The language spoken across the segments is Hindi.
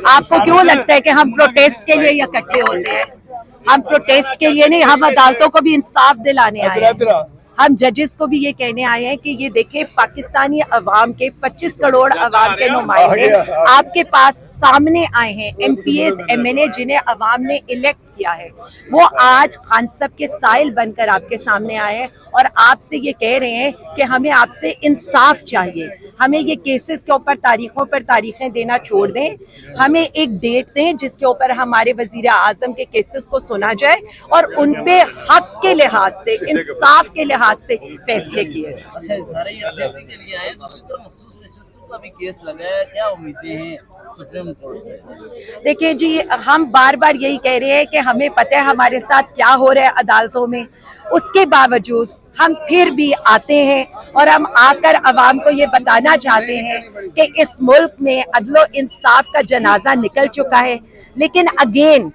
आपको क्यों लगता है कि हम प्रोटेस्ट के लिए इकट्ठे होते हैं? हम प्रोटेस्ट के लिए नहीं, हम अदालतों को भी इंसाफ दिलाने आए हैं। हम जजेस को भी ये कहने आए हैं कि ये देखें, पाकिस्तानी अवाम के 25 करोड़ अवाम के नुमाइंदे आपके पास सामने आए हैं, एमपीएस एमएनए जिन्हें अवाम ने इलेक्ट किया है, वो आज खान साहब के साइल बनकर आपके सामने आए हैं और आपसे ये कह रहे हैं कि हमें आपसे इंसाफ चाहिए, हमें ये केसेस के ऊपर तारीखों पर तारीखें देना छोड़ दें, हमें एक डेट दें जिसके ऊपर हमारे वजीर आजम के केसेस को सुना जाए और उन पे हक के लिहाज से, इंसाफ के लिहाज से फैसले किए जाए। अच्छा, सारे ये के लिए आए, दूसरी तरफ मखसूस नशिस्तों का भी केस लगा है, क्या उम्मीदें हैं सुप्रीम कोर्ट से? देखिए जी, हम बार बार यही कह रहे हैं कि हमें पता है हमारे साथ क्या हो रहा है अदालतों में, उसके बावजूद हम फिर भी आते हैं और हम आकर अवाम को ये बताना चाहते हैं कि इस मुल्क में अदलो इंसाफ का जनाजा निकल चुका है। लेकिन अगेन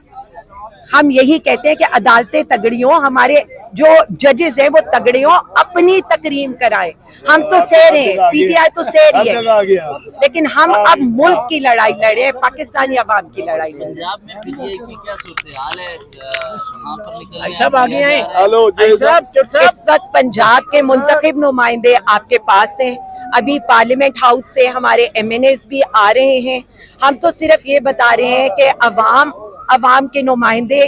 हम यही कहते हैं कि अदालतें तगड़ियों, हमारे जो जजेस हैं वो तगड़ियों अपनी तकरीम कराएं। हम तो सह रहे हैं, पीटीआई तो सह रही है, लेकिन हम अब मुल्क की लड़ाई लड़े, पाकिस्तानी अवाम की लड़ाई लड़े। पंजाब में पीटीआई की क्या सूरत-ए-हाल है? वहाँ पर निकलने सब आगे हैं। इस वक्त पंजाब के मुंतखब नुमाइंदे आपके पास हैं, अभी पार्लियामेंट हाउस से हमारे एमएनएस भी आ रहे हैं। हम तो सिर्फ ये बता रहे हैं कि अवाम के नुमाइंदे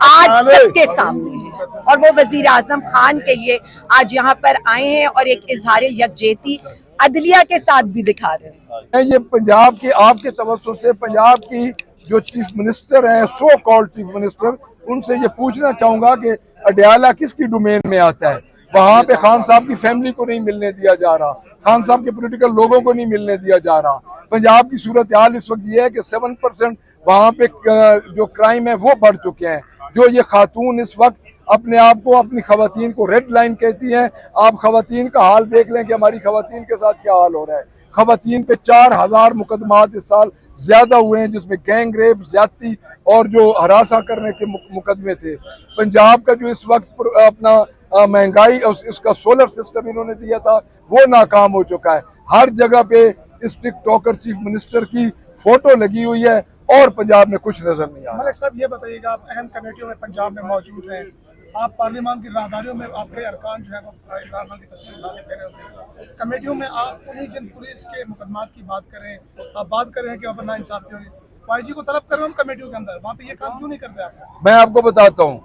आज सबके सामने हैं और वो वजीर आजम खान के लिए आज यहाँ पर आए हैं और एक इजहार यकजहती अदलिया के साथ भी दिखा रहे हैं। ये पंजाब की आपके तवज्जो से पंजाब की जो चीफ मिनिस्टर हैं, सो कॉल्ड चीफ मिनिस्टर, उनसे ये पूछना चाहूंगा कि अडयाला किसकी डोमेन में आता है? वहाँ पे खान साहब की फैमिली को नहीं मिलने दिया जा रहा, खान साहब के पॉलिटिकल लोगों को नहीं मिलने दिया जा रहा। पंजाब की सूरत हाल इस वक्त ये है कि 7% वहाँ पे जो क्राइम है वो बढ़ चुके हैं। जो ये खातून इस वक्त अपने आप को, अपनी खवातीन को रेड लाइन कहती हैं, आप खवातीन का हाल देख लें कि हमारी खवातीन के साथ क्या हाल हो रहा है। खवातीन पे 4000 मुकदमात इस साल ज्यादा हुए हैं, जिसमें गैंग रेप, ज्यादती और जो हरासा करने के मुकदमे थे। पंजाब का जो इस वक्त अपना महंगाई और इसका सोलर सिस्टम इन्होंने दिया था वो नाकाम हो चुका है। हर जगह पे इस टिकटॉकर चीफ मिनिस्टर की फोटो लगी हुई है और पंजाब में कुछ नजर नहीं आ रहा। मलिक साहब, ये बताइएगा, आप अहम कमेटियों में पंजाब में मौजूद हैं, आप पार्लियामान की राहदारियों में आपके अरकान जो है वो इमरान खान की तस्वीर उठाने फिर होते हैं, कमेटियों में आप उन्हीं जिन पुलिस के मुकदमात की बात करें, आप बात कर रहे हैं कि वहाँ पर नाइंसाफी हो रही है, वाईजी को तलब कर रहे हैं हम कमेटियों के अंदर, वहाँ पे ये काम क्यों नहीं करते आप? मैं आपको बताता हूँ,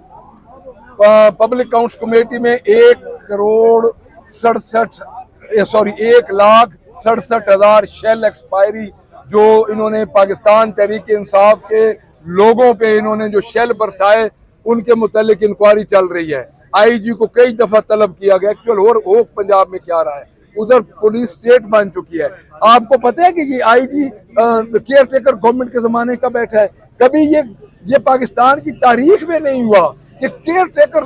पब्लिक अकाउंट्स कमेटी में 1,67,000 शेल एक्सपायरी जो इन्होंने पाकिस्तान तहरीक इंसाफ के लोगों पे इन्होंने जो शेल बरसाए उनके मुतालिक इंक्वायरी चल रही है। आईजी को कई दफा तलब किया गया, एक्चुअल हो पंजाब में क्या रहा है, उधर पुलिस स्टेट बन चुकी है। आपको पता है कि ये आईजी केयर टेकर गवर्नमेंट के जमाने का बैठा है? कभी ये पाकिस्तान की तारीख में नहीं हुआ कि केयर टेकर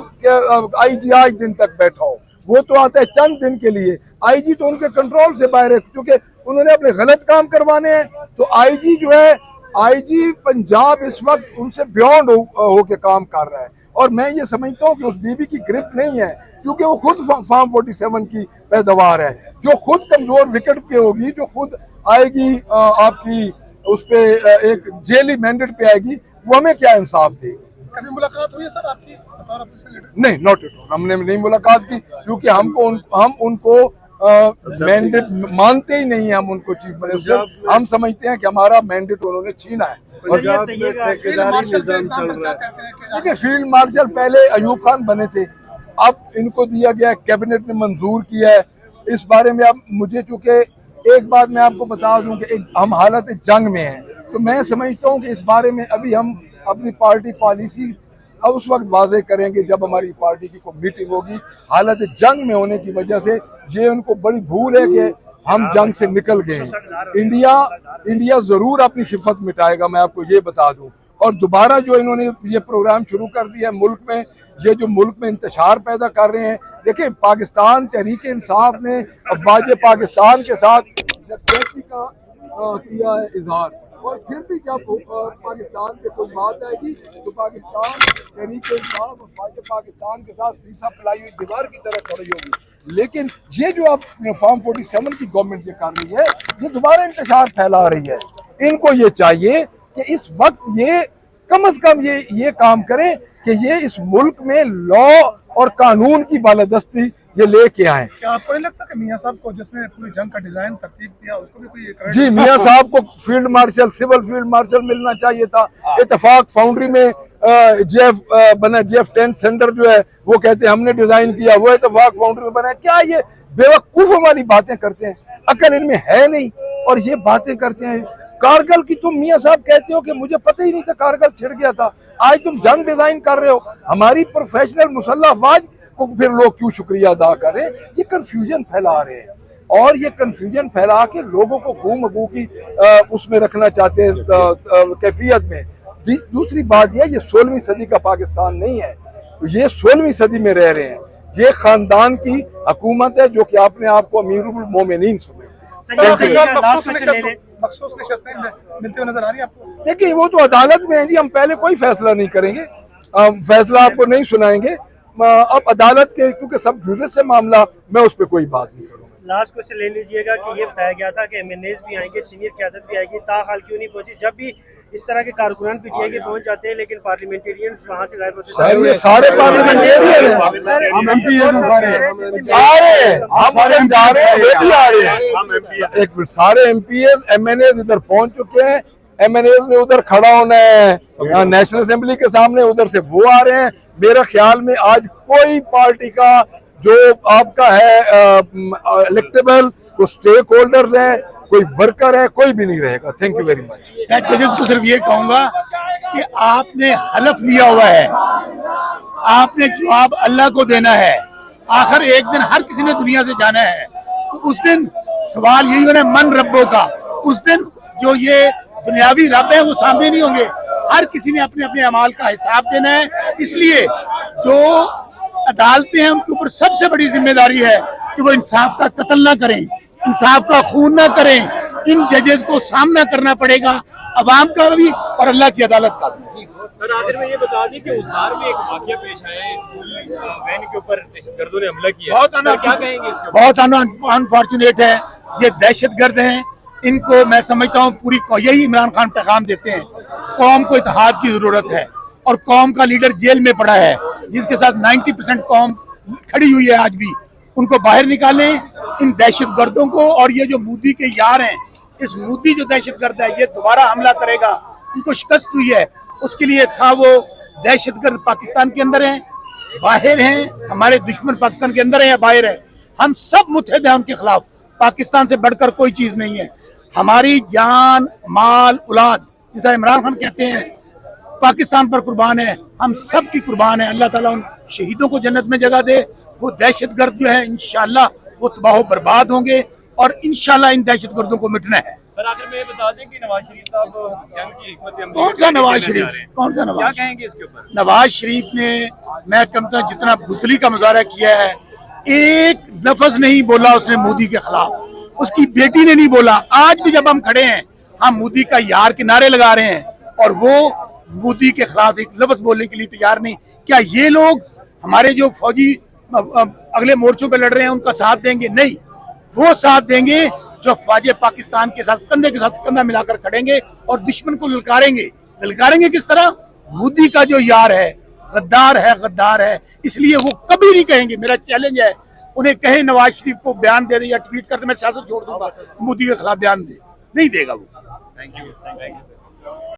आईजी आज दिन तक बैठा हो। वो तो आता है चंद दिन के लिए, आईजी तो उनके कंट्रोल से बाहर है क्योंकि उन्होंने अपने गलत काम करवाने हैं। तो आईजी जो है, आईजी पंजाब इस वक्त उनसे बियॉन्ड होके काम कर रहा है और मैं ये समझता हूँ कि उस बीबी की ग्रिप नहीं है क्योंकि वो खुद फार्म 47 की पैदावार है, जो खुद कमजोर विकेट पे होगी, जो खुद आएगी आपकी उस पे एक जेली मैंडेट पे आएगी, वो हमें क्या इंसाफ देगी? कभी मुलाकात हुई है सर आपकी बतौर ऑफिसर लीडर? नहीं, नॉट एट ऑल, हमने नहीं मुलाकात की क्योंकि हम उनको मैंडेट मानते ही नहीं है। हम उनको चीफ मिनिस्टर हम समझते हैं कि हमारा मैंडेट उन्होंने छीना है। देखिए, फील्ड मार्शल पहले अयूब खान बने थे, अब इनको दिया गया, कैबिनेट ने मंजूर किया है। इस बारे में अब मुझे, चूंकि एक बात मैं आपको बता दूं कि हम हालत जंग में हैं, तो मैं समझता हूं कि इस बारे में अभी हम अपनी पार्टी पॉलिसी अब उस वक्त वाजे करेंगे जब हमारी पार्टी की कोई मीटिंग होगी। हालत जंग में होने की वजह से ये उनको बड़ी भूल है कि हम जंग से निकल गए हैं। इंडिया जरूर अपनी खिफत मिटाएगा, मैं आपको ये बता दूं। और दोबारा जो इन्होंने ये प्रोग्राम शुरू कर दिया है मुल्क में, ये जो मुल्क में इंतशार पैदा कर रहे हैं, देखिए पाकिस्तान तहरीक इंसाफ ने अफवाज पाकिस्तान के साथ यकजहती का किया है इजहार, और फिर भी जब पाकिस्तान पे कोई बात आएगी तो पाकिस्तान तहरीक इंसाफ अफवाज पाकिस्तान के साथ सीसा फैलाई हुई दीवार की तरह खड़ी होगी। लेकिन ये जो अब फार्म 47 की गवर्नमेंट ये कर रही है, ये दोबारा इंतशार फैला रही है। इनको ये चाहिए कि इस वक्त ये कम से कम ये काम करें कि ये इस मुल्क में लॉ और कानून की बालादस्ती ये लेके आए। क्या आपको नहीं लगता कि मियां साहब को जिसने पूरी जंग का डिजाइन तरतीब दिया उसको भी कोई credit जी, मियां साहब को field marshal, civil field marshal मिलना चाहिए था। इत्तेफाक फाउंड्री में जेफ 10 सेंटर जो है वो कहते हैं हमने डिजाइन किया, वो इत्तेफाक फाउंड्री में बना। क्या ये बेवकूफों वाली बातें करते हैं, अकल इनमें है नहीं और ये बातें करते हैं। कारगिल की तुम मियां साहब कहते हो कि मुझे पता ही नहीं था कारगिल छिड़ गया था, आज तुम जंग डिजाइन कर रहे हो। हमारी प्रोफेशनल मुसल्लह अफवाज को फिर लोग क्यों शुक्रिया अदा करें? ये कंफ्यूजन फैला रहे हैं और ये कंफ्यूजन फैला के लोगों को गू की उसमें रखना चाहते हैं कैफियत में। दूसरी बात यह, ये 16वीं सदी का पाकिस्तान नहीं है, ये 16वीं सदी में रह रहे हैं। ये खानदान की हुकूमत है जो कि अपने आप को अमीरुल मोमिनीन समझते हैं। मखसूस नशस्तें मिलते हुए नजर आ रही है आपको? देखिए वो तो अदालत में है जी, हम पहले कोई फैसला नहीं करेंगे, फैसला आपको नहीं सुनाएंगे। अब अदालत के क्योंकि सब जुर्रे से मामला, मैं उस पर कोई बात नहीं करूँगा। लास्ट क्वेश्चन ले लीजिएगा कि ये बताया गया था कि एमएनएस भी आएंगे, सीनियर क़यादत भी आएगी, ताहाल क्यों नहीं पहुंची? जब भी इस तरह के कारकुनान पीटीआई के पहुंच जाते हैं लेकिन पार्लियामेंटेरियंस वहां से गायब होते हैं। ये सारे पार्लियामेंटेरियन हैं, हम एमपी हैं, सारे आ रहे हैं, हम जा रहे हैं, ये भी आ रहे हैं। एक मिनट, सारे एमपीएस एमएनएस इधर पहुंच चुके हैं। एमएनएस में उधर खड़ा होना है नेशनल असेंबली के सामने, उधर से वो आ रहे हैं। मेरा ख्याल में आज कोई पार्टी का जो आपका है इलेक्टेबल, वो स्टेक होल्डर्स है, कोई वर्कर है, कोई भी नहीं रहेगा। Thank you very much. मैं जजेस को सिर्फ ये कहूंगा कि आपने हलफ लिया हुआ है, आपने जवाब अल्लाह को देना है। आखिर एक दिन हर किसी ने दुनिया से जाना है, तो उस दिन सवाल यही होना है मन रब्बों का। उस दिन जो ये दुनियावी रब है वो सामने नहीं होंगे, हर किसी ने अपने अपने अमाल का हिसाब देना है। इसलिए जो अदालतें हैं उनके ऊपर सबसे बड़ी जिम्मेदारी है कि वो इंसाफ का कत्ल ना करें, इंसाफ का खून ना करें। इन जजेस को सामना करना पड़ेगा, अवाम का भी और अल्लाह की अदालत का भी। सर आखिर में ये बता दी कि उस्तार में एक वाकया पेश आया है, स्कूल वैन के ऊपर दहशतगर्दों ने हमला किया। क्या कहेंगे इसके ऊपर? बहुत अनफॉर्चुनेट है, ये दहशतगर्द हैं। इनको मैं समझता हूँ पूरी यही इमरान खान पैगाम देते हैं, कौम को इत्तेहाद की जरूरत है और कौम का लीडर जेल में पड़ा है जिसके साथ 90% कौम खड़ी हुई है आज भी। उनको बाहर निकालें इन दहशतगर्दों को। और ये जो मोदी के यार हैं, इस मोदी जो दहशतगर्द है ये दोबारा हमला करेगा, उनको शिकस्त हुई है। उसके लिए खा वो दहशतगर्द पाकिस्तान के अंदर हैं, बाहर हैं, हमारे दुश्मन पाकिस्तान के अंदर है या बाहर है, हम सब मुत्तहिद हैं उनके खिलाफ। पाकिस्तान से बढ़कर कोई चीज नहीं है। हमारी जान माल औलाद, जिस तरह इमरान खान कहते हैं पाकिस्तान पर कुर्बान है, हम सब की कुर्बान है। अल्लाह ताला उन शहीदों को जन्नत में जगह दे। वो दहशतगर्द जो है इंशाअल्लाह वो तबाह बर्बाद होंगे और इंशाअल्लाह इन दहशतगर्दों को मिटना है। सर आखिर में ये बता दें कि नवाज शरीफ साहब जंग की हिकमत अमली कौन सा नवाज शरीफ, कौन सा क्या नवाज? कहेंगे इसके ऊपर? नवाज शरीफ ने मैं कहता हूं जितना बुज़दिली का मुजाहरा किया है, एक लफ्ज नहीं बोला उसने मोदी के खिलाफ, उसकी बेटी ने नहीं बोला। आज भी जब हम खड़े हैं हम मोदी का यार के नारे लगा रहे हैं और वो मोदी के खिलाफ एक लफ्ज बोलने के लिए तैयार नहीं। क्या ये लोग हमारे जो फौजी अगले मोर्चों पे लड़ रहे हैं उनका साथ देंगे? नहीं, वो साथ देंगे जो फौजी पाकिस्तान के साथ कंधे के साथ कंधा मिलाकर खड़ेंगे और दुश्मन को ललकारेंगे। ललकारेंगे किस तरह? मोदी का जो यार है गद्दार है, गद्दार है, इसलिए वो कभी नहीं कहेंगे। मेरा चैलेंज है उन्हें कहे नवाज शरीफ को बयान दे दे या ट्वीट करके मैं सियासत छोड़ दूंगा, मोदी के खिलाफ बयान दे, नहीं देगा वो। Thank you.